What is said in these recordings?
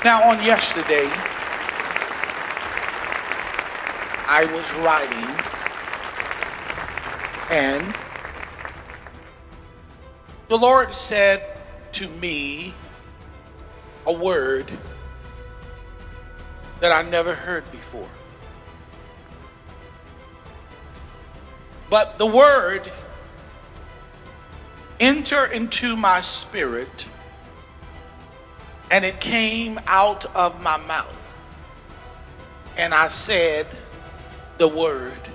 Now, on yesterday, I was writing, and the Lord said to me a word that I never heard before. But the word entered into my spirit, and it came out of my mouth. And I said the word.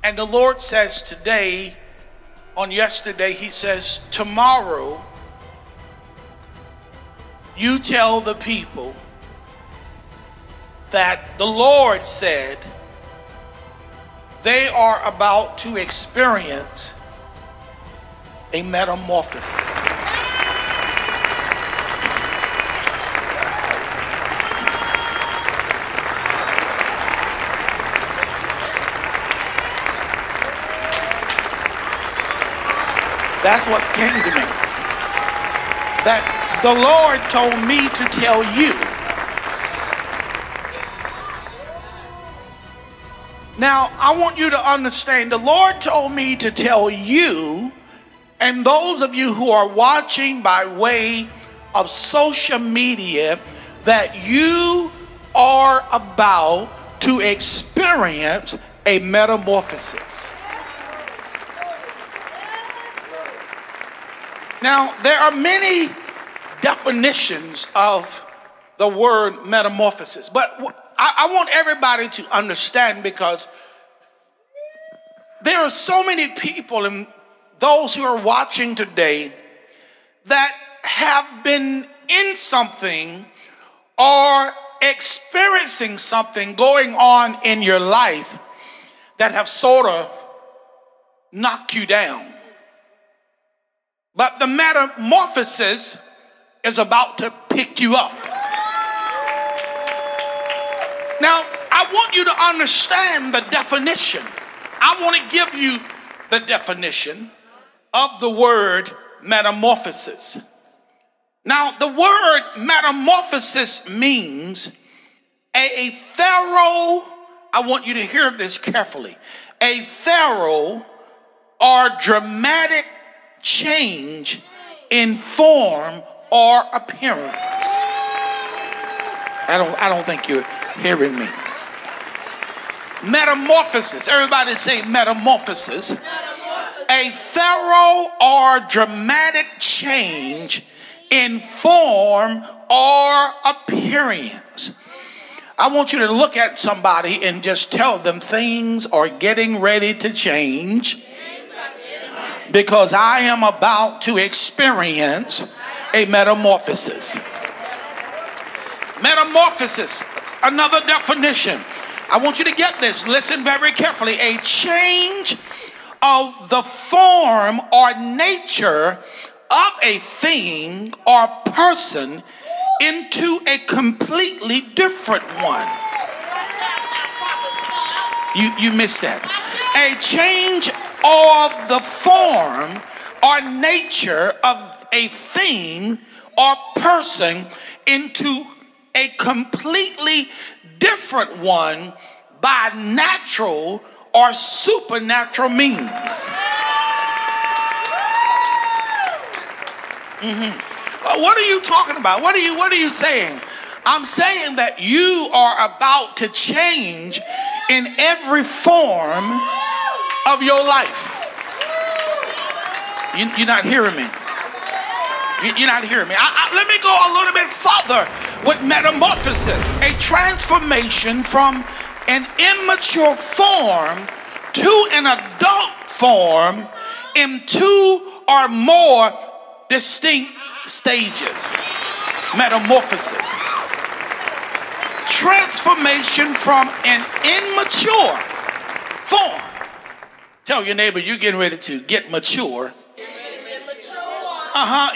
And the Lord says today, on yesterday, he says, tomorrow, you tell the people that the Lord said they are about to experience a metamorphosis. That's what came to me. That the Lord told me to tell you. Now, I want you to understand, the Lord told me to tell you, and those of you who are watching by way of social media, that you are about to experience a metamorphosis. Now, there are many definitions of the word metamorphosis, but I want everybody to understand, because there are so many people and those who are watching today that have been in something or experiencing something going on in your life that have sort of knocked you down. But the metamorphosis is about to pick you up. Now, I want you to understand the definition. I want to give you the definition of the word metamorphosis. Now, the word metamorphosis means a thorough, I want you to hear this carefully, a thorough or dramatic change in form or appearance. I don't think you're hearing me. Metamorphosis. Everybody say metamorphosis. A thorough or dramatic change in form or appearance. I want you to look at somebody and just tell them things are getting ready to change, because I am about to experience a metamorphosis. Metamorphosis, another definition. I want you to get this. Listen very carefully. A change of the form or nature of a thing or person into a completely different one. You missed that. A change of the form or nature of a thing or person into a completely different one by natural or supernatural means. What are you talking about? What are you saying? I'm saying that you are about to change in every form of your life. You're not hearing me. You're not hearing me. Let me go a little bit further with metamorphosis. A transformation from an immature form to an adult form in two or more distinct stages. Metamorphosis. Transformation from an immature form. Tell your neighbor you're getting ready to get mature.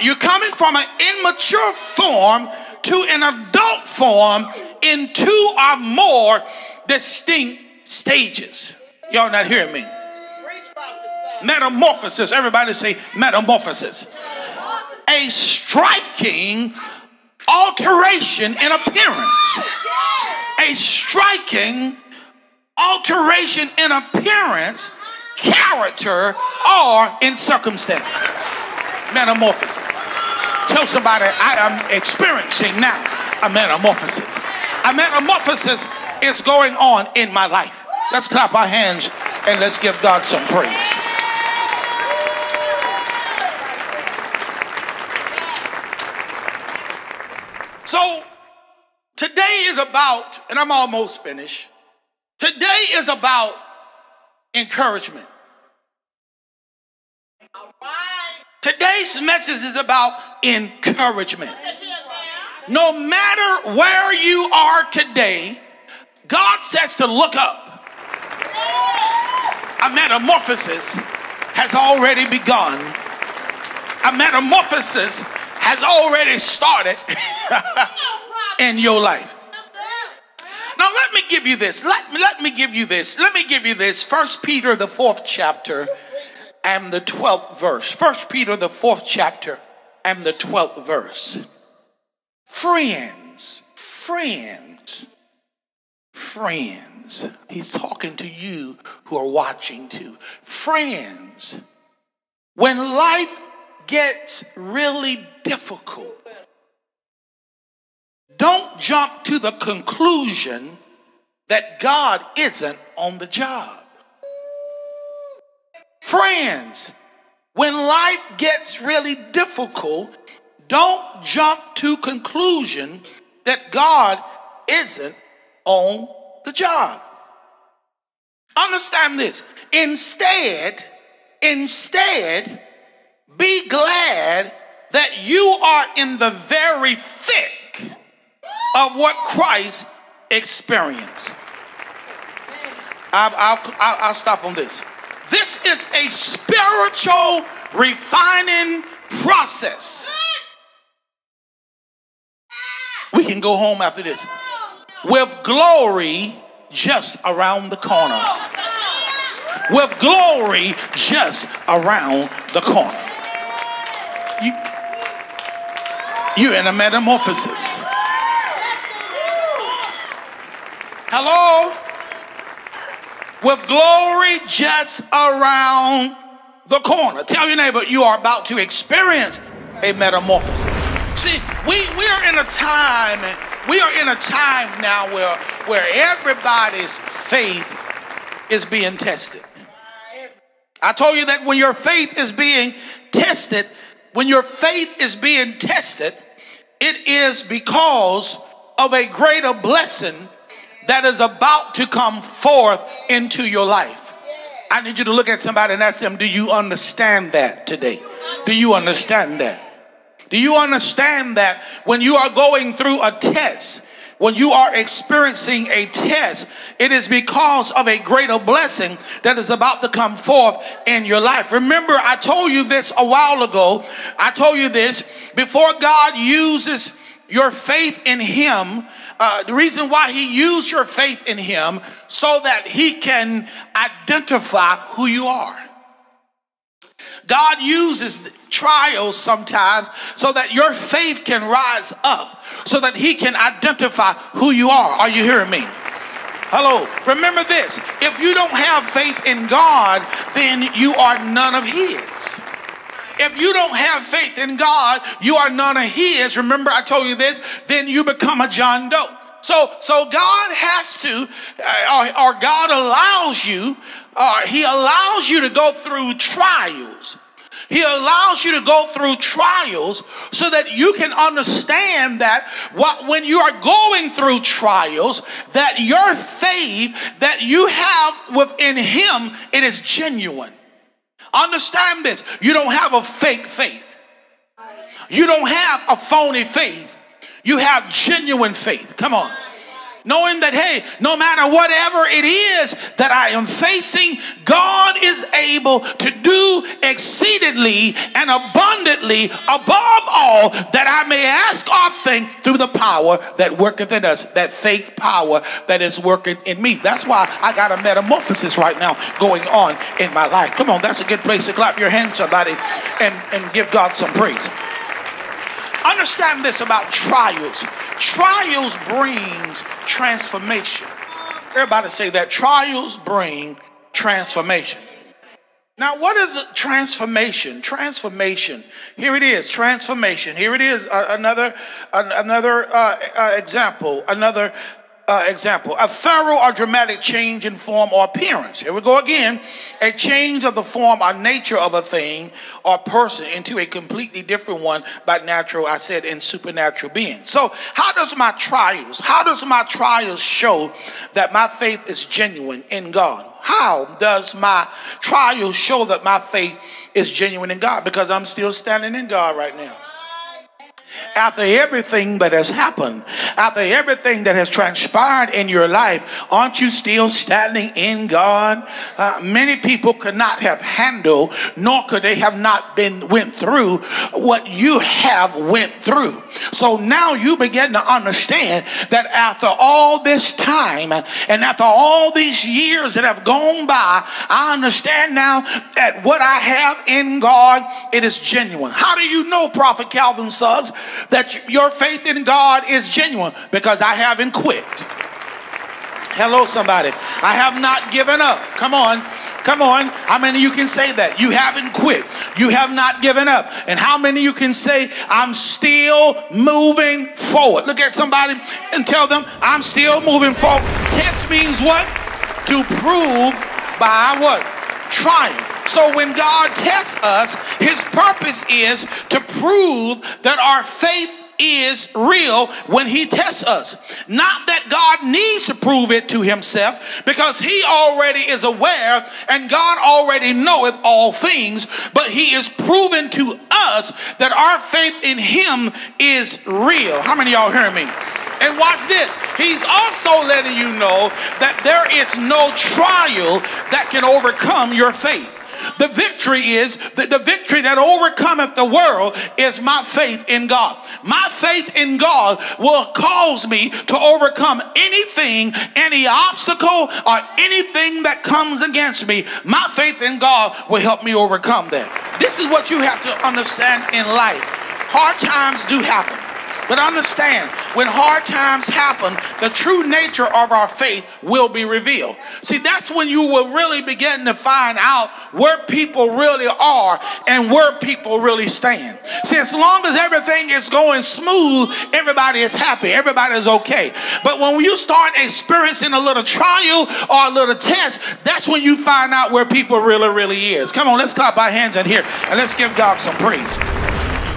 You're coming from an immature form to an adult form in two or more distinct stages. Y'all not hearing me? Metamorphosis. Everybody say metamorphosis. A striking alteration in appearance. A striking alteration in appearance, character, or in circumstance. Metamorphosis. Tell somebody, I am experiencing now a metamorphosis. A metamorphosis is going on in my life. Let's clap our hands and let's give God some praise. So today is about, and I'm almost finished. Today is about encouragement. Today's message is about encouragement. No matter where you are today, God says to look up. A metamorphosis has already begun. A metamorphosis has already started in your life. Now let me give you this. Let me give you this. 1 Peter the 4th chapter and the 12th verse. 1 Peter the 4th chapter and the 12th verse. Friends. He's talking to you who are watching too. Friends, when life gets really difficult, don't jump to the conclusion that God isn't on the job. Friends, when life gets really difficult, don't jump to conclusion that God isn't on the job. Understand this. Instead, be glad that you are in the very thick of what Christ experienced. I'll stop on this. This is a spiritual refining process. We can go home after this. With glory just around the corner. With glory just around the corner. You're in a metamorphosis. Hello? With glory just around the corner. Tell your neighbor, you are about to experience a metamorphosis. See, we are in a time now where everybody's faith is being tested. I told you that when your faith is being tested, it is because of a greater blessing that is about to come forth into your life. I need you to look at somebody and ask them, do you understand that today? Do you understand that? Do you understand that when you are going through a test, when you are experiencing a test, it is because of a greater blessing that is about to come forth in your life. Remember, I told you this a while ago. I told you this before God uses your faith in him. The reason why he used your faith in him so that he can identify who you are. God uses trials sometimes so that your faith can rise up, so that he can identify who you are. Are you hearing me? Hello. Remember this. If you don't have faith in God, then you are none of his. If you don't have faith in God, you are none of his. Remember, I told you this, then you become a John Doe. So God has to, or God allows you, he allows you to go through trials. He allows you to go through trials so that you can understand that when you are going through trials, that your faith that you have within him, it is genuine. Understand this. You don't have a fake faith. You don't have a phony faith. You have genuine faith. Come on. Knowing that, hey, no matter whatever it is that I am facing, God is able to do exceedingly and abundantly above all that I may ask or think through the power that worketh in us, that faith power that is working in me. That's why I got a metamorphosis right now going on in my life. Come on, that's a good place to clap your hands, somebody, and give God some praise. Understand this about trials. Trials brings transformation. Everybody say that. Trials bring transformation. Now, what is a transformation? Transformation. Here it is. Transformation. Here it is. Another example. Example. A thorough or dramatic change in form or appearance. Here we go again. A change of the form or nature of a thing or person into a completely different one by natural, I said, and supernatural being. So how does my trials show that my faith is genuine in God? How does my trials show that my faith is genuine in God? Because I'm still standing in God right now. After everything that has happened, after everything that has transpired in your life, aren't you still standing in God? Many people could not have handled, nor could they have not went through what you have went through. So now you begin to understand that after all this time and after all these years that have gone by, I understand now that what I have in God, it is genuine. How do you know, Prophet Calvin Suggs, that your faith in God is genuine? Because I haven't quit. Hello, somebody. I have not given up. Come on. Come on. How many of you can say that? You haven't quit. You have not given up. And how many of you can say, I'm still moving forward? Look at somebody and tell them, I'm still moving forward. Test means what? To prove by what? Trying. So when God tests us, his purpose is to prove that our faith is real when he tests us. Not that God needs to prove it to himself, because he already is aware and God already knoweth all things, but he is proving to us that our faith in him is real. How many of y'all hearing me? And watch this. He's also letting you know that there is no trial that can overcome your faith. The victory is the victory that overcometh the world is my faith in God. My faith in God will cause me to overcome anything, any obstacle or anything that comes against me. My faith in God will help me overcome that. This is what you have to understand in life. Hard times do happen. But understand, when hard times happen, the true nature of our faith will be revealed. See, that's when you will really begin to find out where people really are and where people really stand. See, as long as everything is going smooth, everybody is happy, everybody is okay. But when you start experiencing a little trial or a little test, that's when you find out where people really is. Come on, let's clap our hands in here and let's give God some praise.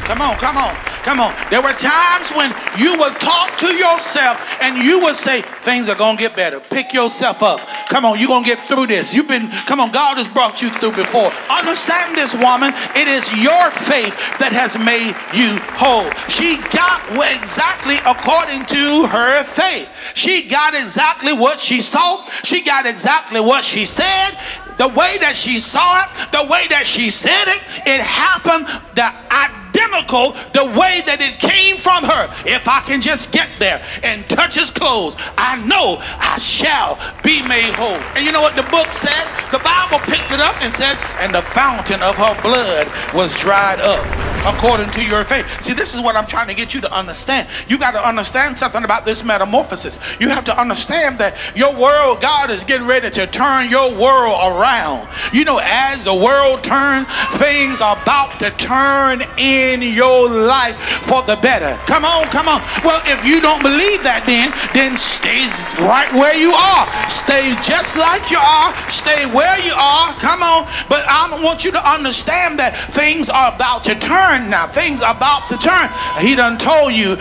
Come on, come on, come on. There were times when you would talk to yourself and you would say, things are going to get better. Pick yourself up. Come on, you're going to get through this. Come on, God has brought you through before. Understand this, woman. It is your faith that has made you whole. She got exactly according to her faith. She got exactly what she saw. She got exactly what she said. The way that she saw it, the way that she said it, it happened identical the way that it came from her. If I can just get there and touch his clothes, I know I shall be made whole. And you know what the book says? The Bible picked it up and says, and the fountain of her blood was dried up according to your faith. See, this is what I'm trying to get you to understand. You got to understand something about this metamorphosis. You have to understand that your world, God is getting ready to turn your world around. You know, as the world turns, things are about to turn in your life for the better. Come on, come on. Well, if you don't believe that, then stay right where you are. Stay just like you are. Stay where you are. Come on. But I want you to understand that things are about to turn now. Things are about to turn. He done told you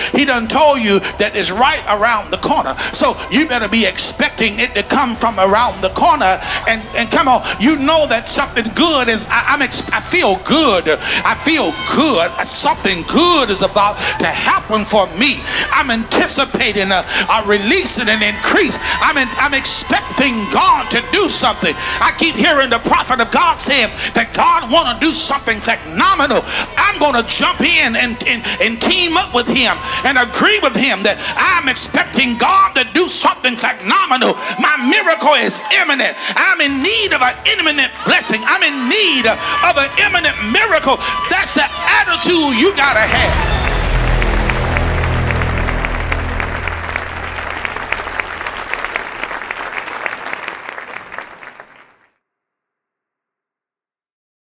that it's right around the corner. So you better be expecting it to come from around the corner. And come on, you know that something good is, I feel good. I feel good. Something good is about to happen for me. I'm anticipating a release and an increase. I'm expecting God to do something. I keep hearing the prophet of God saying that God want to do something phenomenal. I'm going to jump in and team up with him and agree with him that I'm expecting God to do something phenomenal. My miracle is imminent. I'm in need of an imminent blessing. I'm in need of an imminent miracle. That's the attitude you gotta have.